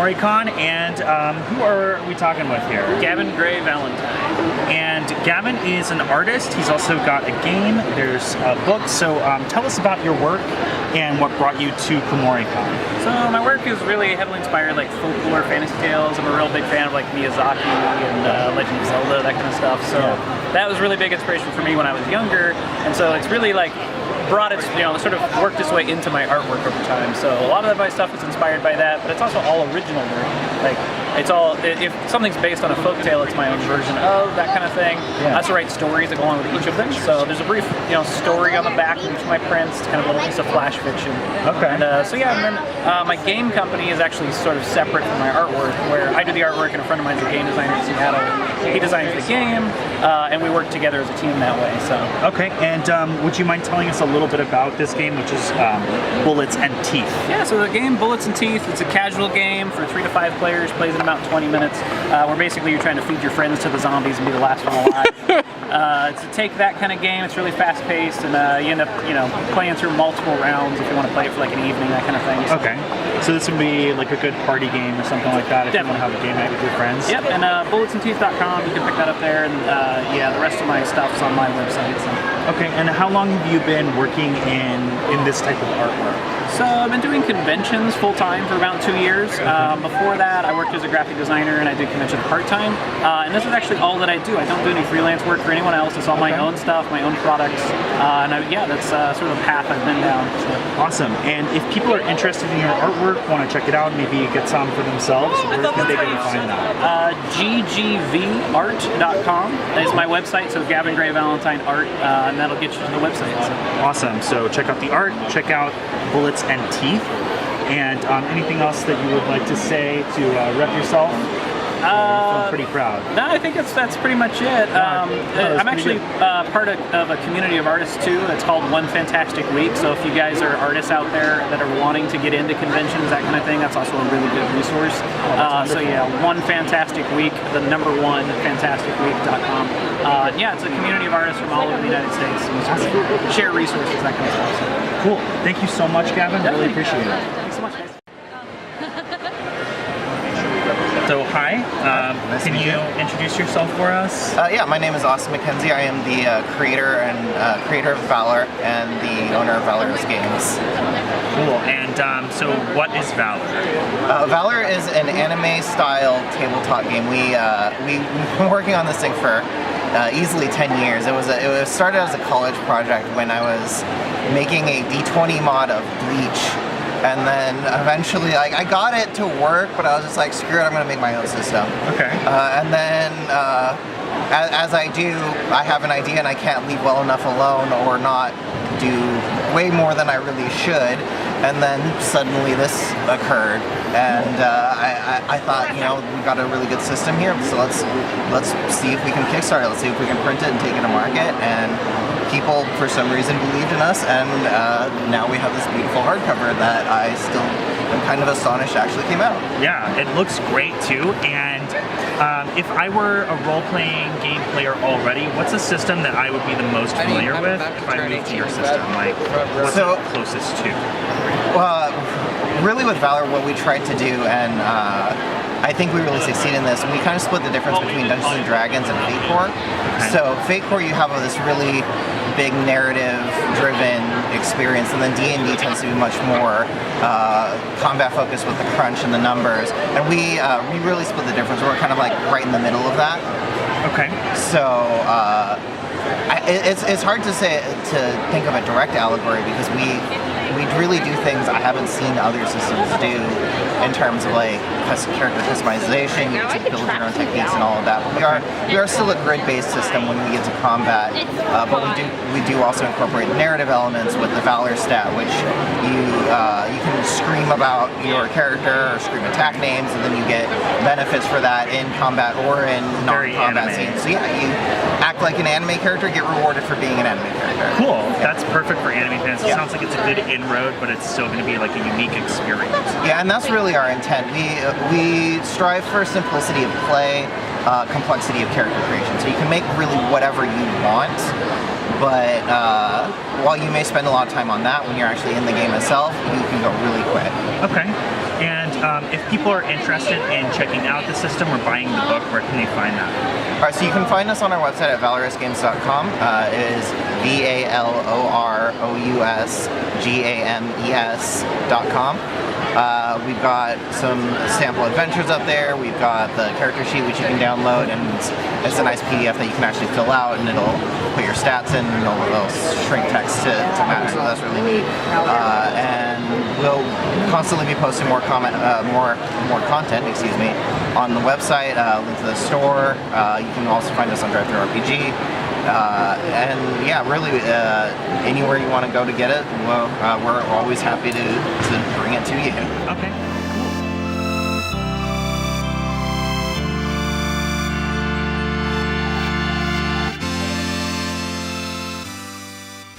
Kumoricon, and who are we talking with here? Gavin Gray Valentine. And Gavin is an artist. He's also got a game. There's a book. So tell us about your work and what brought you to Kumoricon. So my work is really heavily inspired like folklore, fantasy tales. I'm a real big fan of like Miyazaki and Legend of Zelda, that kind of stuff. So that was really big inspiration for me when I was younger. And so it's really like brought its, sort of worked its way into my artwork over time. So a lot of my stuff is inspired by that, but it's also all original work. Like, it's all, if something's based on a folktale, it's my own version of that kind of thing. I also write stories that go along with each of them. So there's a brief, story on the back of each of my prints, kind of a little piece of flash fiction. Okay. And so yeah, and then my game company is actually sort of separate from my artwork, where I do the artwork and a friend of mine's a game designer in Seattle. He designs the game, and we work together as a team that way. So. Okay, and would you mind telling us a little bit about this game, which is Bullets and Teeth? Yeah, so the game Bullets and Teeth, it's a casual game for 3 to 5 players, plays in about 20 minutes, where basically you're trying to feed your friends to the zombies and be the last one alive. It's a take that kind of game. It's really fast paced, and you end up playing through multiple rounds if you want to play it for like an evening, that kind of thing. So. Okay, so this would be like a good party game or something like that if you want to have a game night with your friends. Yep, and bulletsandteeth.com, you can pick that up there, and yeah, the rest of my stuff's on my website. So. Okay, and how long have you been working in this type of artwork? So I've been doing conventions full-time for about 2 years. Before that, I worked as a graphic designer and I did conventions part-time. And this is actually all that I do. I don't do any freelance work for anyone else. It's all my own stuff, my own products. Yeah, that's sort of the path I've been down. So. Awesome. And if people are interested in your artwork, want to check it out, maybe get some for themselves, where can they find that? ggvart.com is my website, so Gavin Gray Valentine Art, and that'll get you to the website. So. Awesome. So check out the art, check out Bullets and Teeth, and anything else that you would like to say to rep yourself? I'm pretty proud. No, I think that's pretty much it. I'm actually part of a community of artists too. It's called One Fantastic Week. So if you guys are artists out there that are wanting to get into conventions, that kind of thing, that's also a really good resource. So yeah, One Fantastic Week, the number 1 fantasticweek.com. Yeah, it's a community of artists from all over the United States. And share resources, that kind of stuff. So. Cool. Thank you so much, Gavin. Really appreciate it. Thanks so much, guys. So hi, can you introduce yourself for us? Yeah, my name is Austin McKenzie. I am the creator of Valor and the owner of Valor's Games. Cool. And so, what is Valor? Valor is an anime-style tabletop game. We've been working on this thing for easily 10 years. It started as a college project when I was making a D20 mod of Bleach. And then eventually, I got it to work, but I was just like, screw it, I'm going to make my own system. Okay. And then, as I do, I have an idea and I can't leave well enough alone or not do way more than I really should. And then suddenly this occurred, and I thought, we've got a really good system here, so let's see if we can kickstart it. Let's see if we can print it and take it to market. And people, for some reason, believed in us, and now we have this beautiful hardcover that I still am kind of astonished actually came out. Yeah, it looks great too. And if I were a role-playing game player already, what's a system that I would be the most familiar with if I moved to your system? Like, what's it closest to? Really with Valor, what we tried to do, and I think we really succeed in this, we kind of split the difference between Dungeons & Dragons and Fate Core. Okay. So Fate Core, you have this really big narrative-driven experience, and then D&D tends to be much more combat-focused with the crunch and the numbers. And we really split the difference. We're kind of like right in the middle of that. Okay. So it's hard to think of a direct allegory because we really do things I haven't seen other systems do in terms of like character customization. You get to build your own techniques and all of that. But we are still a grid-based system when we get to combat. But we do also incorporate narrative elements with the Valor stat, which you can scream about your character or scream attack names, and then you get benefits for that in combat or in non-combat scenes. So yeah, you act like an anime character, get rewarded for being an anime character. Cool. Yeah. That's perfect for anime fans. It sounds like it's a good inroad, but it's still going to be like a unique experience. Yeah, and that's really our intent. We strive for simplicity of play, complexity of character creation. So you can make really whatever you want, but while you may spend a lot of time on that, when you're actually in the game itself, you can go really quick. Okay. And if people are interested in checking out the system or buying the book, where can they find that? All right, so you can find us on our website at valorousgames.com. It is VALOROUSGAMES.com. We've got some sample adventures up there. We've got the character sheet which you can download, and it's a nice PDF that you can actually fill out, and it'll put your stats in, and it'll shrink text to match. So that's really neat. And we'll constantly be posting more content, on the website. Link to the store. You can also find us on DriveThruRPG. And yeah, really, anywhere you want to go to get it, well, we're always happy to bring it to you. Okay.